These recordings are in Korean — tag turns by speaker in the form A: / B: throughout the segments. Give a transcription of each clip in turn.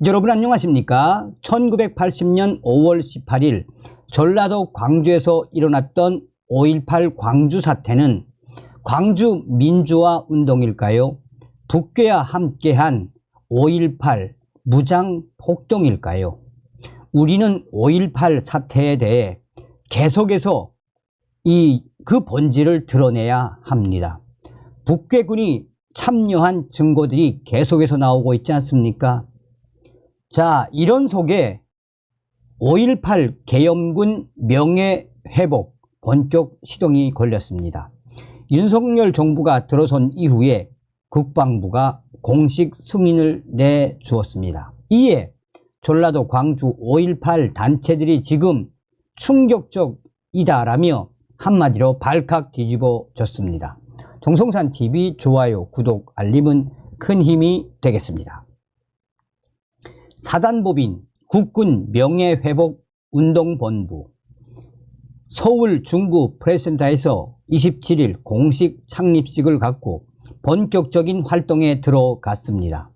A: 여러분 안녕하십니까? 1980년 5월 18일 전라도 광주에서 일어났던 5.18 광주 사태는 광주 민주화 운동일까요? 북괴와 함께한 5.18 무장 폭동일까요? 우리는 5.18 사태에 대해 계속해서 그 본질을 드러내야 합니다. 북괴군이 참여한 증거들이 계속해서 나오고 있지 않습니까? 자, 이런 속에 5.18 계엄군 명예회복 본격 시동이 걸렸습니다. 윤석열 정부가 들어선 이후에 국방부가 공식 승인을 내주었습니다. 이에 전라도 광주 5.18 단체들이 지금 충격적이다라며 한마디로 발칵 뒤집어졌습니다. 정성산TV 좋아요, 구독, 알림은 큰 힘이 되겠습니다. 사단법인 국군 명예회복운동본부 서울 중구 프레스센터에서 27일 공식 창립식을 갖고 본격적인 활동에 들어갔습니다.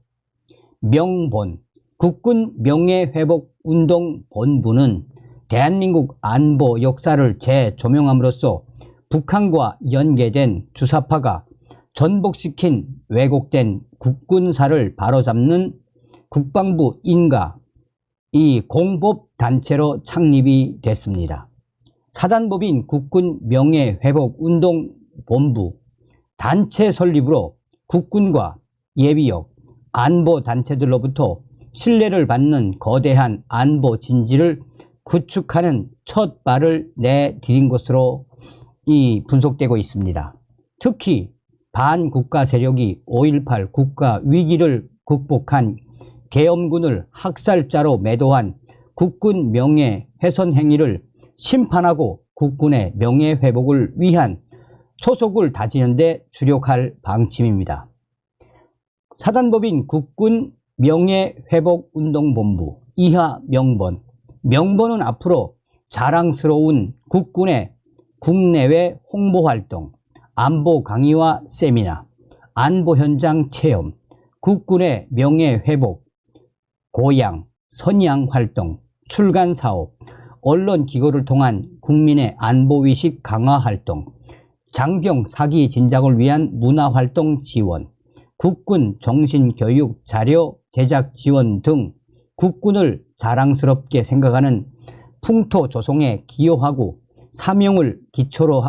A: 명본 국군 명예회복운동본부는 대한민국 안보 역사를 재조명함으로써 북한과 연계된 주사파가 전복시킨 왜곡된 국군사를 바로잡는 국방부 인가 이 공법단체로 창립이 됐습니다. 사단법인 국군 명예회복운동본부 단체 설립으로 국군과 예비역, 안보단체들로부터 신뢰를 받는 거대한 안보 진지를 구축하는 첫 발을 내디딘 것으로 분석되고 있습니다. 특히 반국가 세력이 5.18 국가 위기를 극복한 계엄군을 학살자로 매도한 국군 명예훼손 행위를 심판하고 국군의 명예회복을 위한 초석을 다지는 데 주력할 방침입니다. 사단법인 국군 명예회복운동본부 이하 명본 명본은 앞으로 자랑스러운 국군의 국내외 홍보활동, 안보 강의와 세미나, 안보 현장 체험, 국군의 명예회복, 고양, 선양 활동, 출간 사업, 언론 기고를 통한 국민의 안보의식 강화 활동, 장병 사기 진작을 위한 문화활동 지원, 국군 정신교육 자료 제작 지원 등 국군을 자랑스럽게 생각하는 풍토 조성에 기여하고 사명을 기초로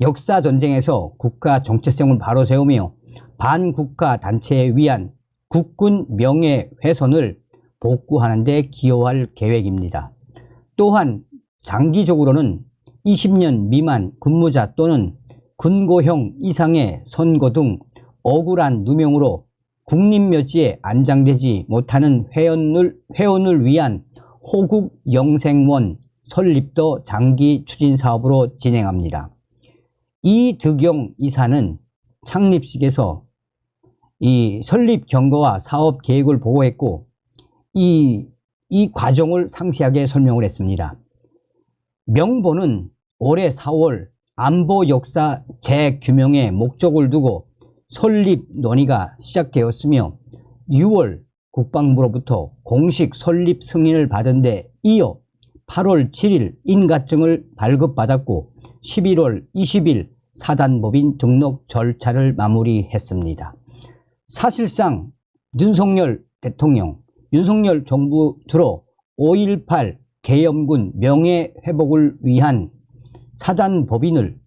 A: 역사전쟁에서 국가 정체성을 바로 세우며 반국가 단체에 위한 국군 명예훼손을 복구하는 데 기여할 계획입니다. 또한 장기적으로는 20년 미만 근무자 또는 근고형 이상의 선고 등 억울한 누명으로 국립묘지에 안장되지 못하는 회원을 위한 호국 영생원 설립도 장기 추진 사업으로 진행합니다. 이득영 이사는 창립식에서 이 설립 경과와 사업 계획을 보고했고 이 과정을 상세하게 설명을 했습니다. 명본은 올해 4월 안보 역사 재규명의 목적을 두고 설립 논의가 시작되었으며 6월 국방부로부터 공식 설립 승인을 받은 데 이어 8월 7일 인가증을 발급받았고 11월 20일 사단법인 등록 절차를 마무리했습니다. 사실상 윤석열 대통령, 윤석열 정부 들어 5.18 계엄군 명예회복을 위한 사단법인을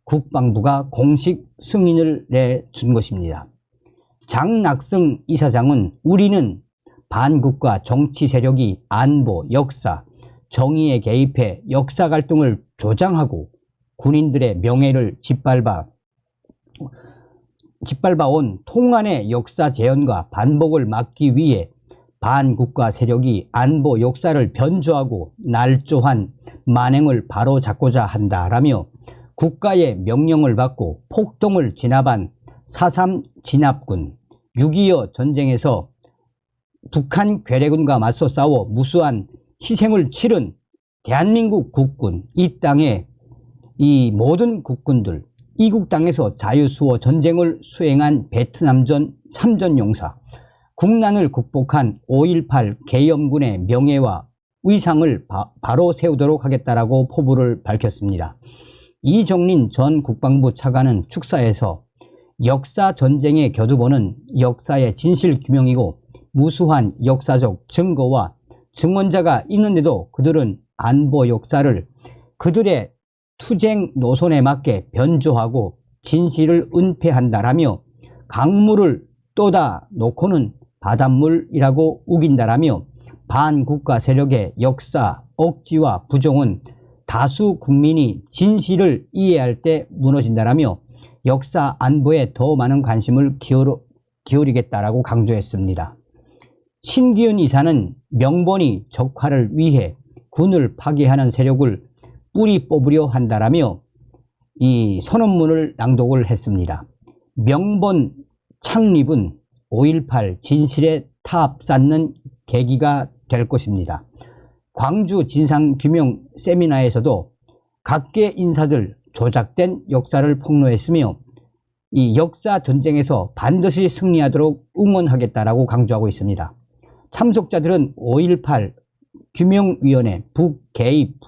A: 국방부가 공식 승인을 내준 것입니다. 장낙승 이사장은 우리는 반국가 정치 세력이 안보, 역사, 정의에 개입해 역사 갈등을 조장하고 군인들의 명예를 짓밟아온 통한의 역사 재현과 반복을 막기 위해 반국가 세력이 안보 역사를 변조하고 날조한 만행을 바로잡고자 한다라며 국가의 명령을 받고 폭동을 진압한 4.3 진압군, 6.25 전쟁에서 북한 괴뢰군과 맞서 싸워 무수한 희생을 치른 대한민국 국군, 이 땅의 이 모든 국군들, 이국 땅에서 자유수호 전쟁을 수행한 베트남전 참전용사, 국난을 극복한 5.18 계엄군의 명예와 위상을 바로 세우도록 하겠다라고 포부를 밝혔습니다. 이정린 전 국방부 차관은 축사에서 역사 전쟁의 교두보는 역사의 진실 규명이고 무수한 역사적 증거와 증언자가 있는데도 그들은 안보 역사를 그들의 투쟁 노선에 맞게 변조하고 진실을 은폐한다라며 강물을 떠다 놓고는 바닷물이라고 우긴다라며 반국가 세력의 역사 억지와 부정은 다수 국민이 진실을 이해할 때 무너진다라며 역사 안보에 더 많은 관심을 기울이겠다라고 강조했습니다. 신기훈 이사는 명번이 적화를 위해 군을 파괴하는 세력을 뿌리 뽑으려 한다라며 이 선언문을 낭독을 했습니다. 명번 창립은 5.18 진실의 타압 쌓는 계기가 될 것입니다. 광주 진상규명 세미나에서도 각계 인사들 조작된 역사를 폭로했으며 이 역사 전쟁에서 반드시 승리하도록 응원하겠다라고 강조하고 있습니다. 참석자들은 5.18 규명위원회 북개입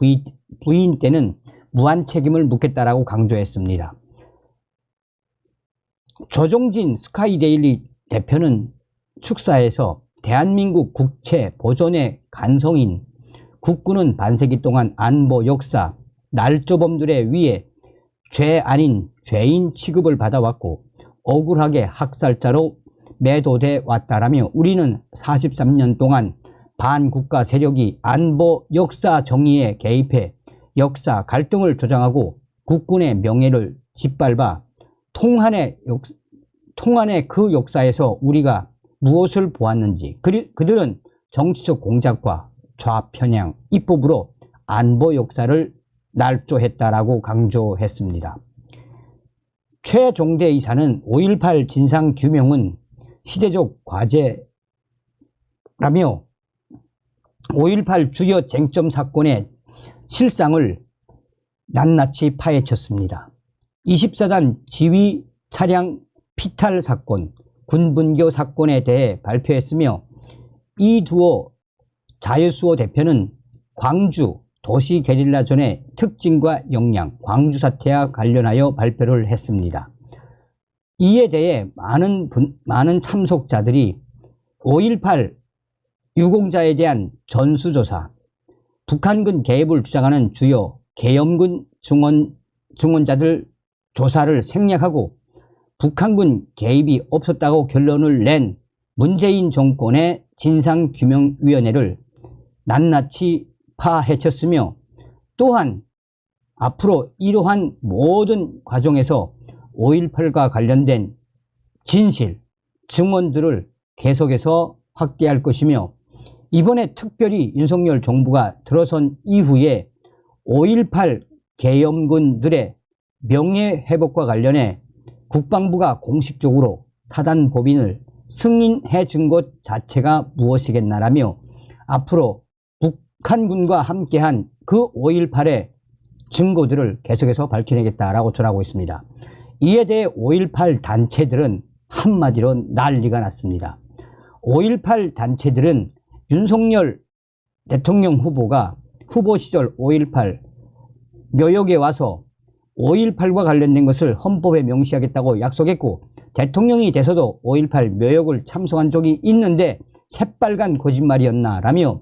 A: 부인 때는 무한 책임을 묻겠다라고 강조했습니다. 조종진 스카이데일리 대표는 축사에서 대한민국 국채 보존의 간성인 국군은 반세기 동안 안보 역사 날조범들에 의해 죄 아닌 죄인 취급을 받아왔고 억울하게 학살자로 매도돼 왔다라며 우리는 43년 동안 반국가 세력이 안보 역사 정의에 개입해 역사 갈등을 조장하고 국군의 명예를 짓밟아 통한의 그 역사에서 우리가 무엇을 보았는지 그들은 정치적 공작과 좌편향 입법으로 안보 역사를 날조했다라고 강조했습니다. 최종대 이사는 5.18 진상규명은 시대적 과제라며 5.18 주요 쟁점 사건의 실상을 낱낱이 파헤쳤습니다. 24단 지휘 차량 피탈 사건, 군분교 사건에 대해 발표했으며 이두호 자유수호 대표는 광주 도시 게릴라전의 특징과 역량, 광주 사태와 관련하여 발표를 했습니다. 이에 대해 많은 참석자들이 5.18 유공자에 대한 전수조사, 북한군 개입을 주장하는 주요 계엄군 증언자들 조사를 생략하고 북한군 개입이 없었다고 결론을 낸 문재인 정권의 진상규명위원회를 낱낱이 파헤쳤으며 또한 앞으로 이러한 모든 과정에서 5.18과 관련된 진실, 증언들을 계속해서 확대할 것이며 이번에 특별히 윤석열 정부가 들어선 이후에 5.18 계엄군들의 명예회복과 관련해 국방부가 공식적으로 사단법인을 승인해 준 것 자체가 무엇이겠나라며 앞으로 북한군과 함께한 그 5.18의 증거들을 계속해서 밝혀내겠다라고 전하고 있습니다. 이에 대해 5.18 단체들은 한마디로 난리가 났습니다. 5.18 단체들은 윤석열 대통령 후보가 후보 시절 5.18 묘역에 와서 5.18과 관련된 것을 헌법에 명시하겠다고 약속했고 대통령이 돼서도 5.18 묘역을 참석한 적이 있는데 새빨간 거짓말이었나라며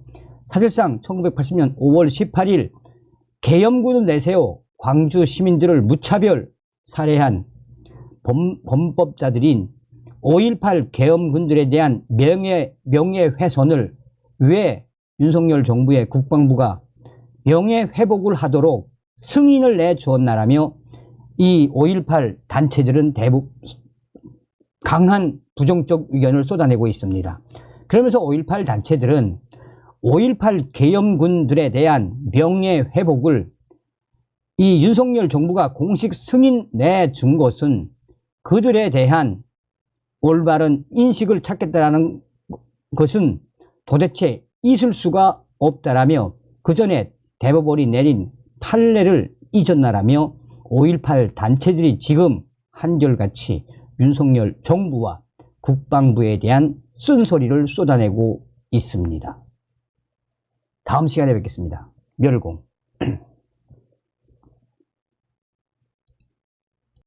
A: 사실상 1980년 5월 18일 계엄군을 내세워 광주 시민들을 무차별 살해한 범법자들인 5.18 계엄군들에 대한 명예훼손을 왜 윤석열 정부의 국방부가 명예회복을 하도록 승인을 내주었나라며 이 5.18 단체들은 대부분 강한 부정적 의견을 쏟아내고 있습니다. 그러면서 5.18 단체들은 5.18 계엄군들에 대한 명예회복을 이 윤석열 정부가 공식 승인 내준 것은 그들에 대한 올바른 인식을 찾겠다는 것은 도대체 있을 수가 없다라며 그 전에 대법원이 내린 판례를 잊었나라며 5.18 단체들이 지금 한결같이 윤석열 정부와 국방부에 대한 쓴소리를 쏟아내고 있습니다. 다음 시간에 뵙겠습니다. 멸공.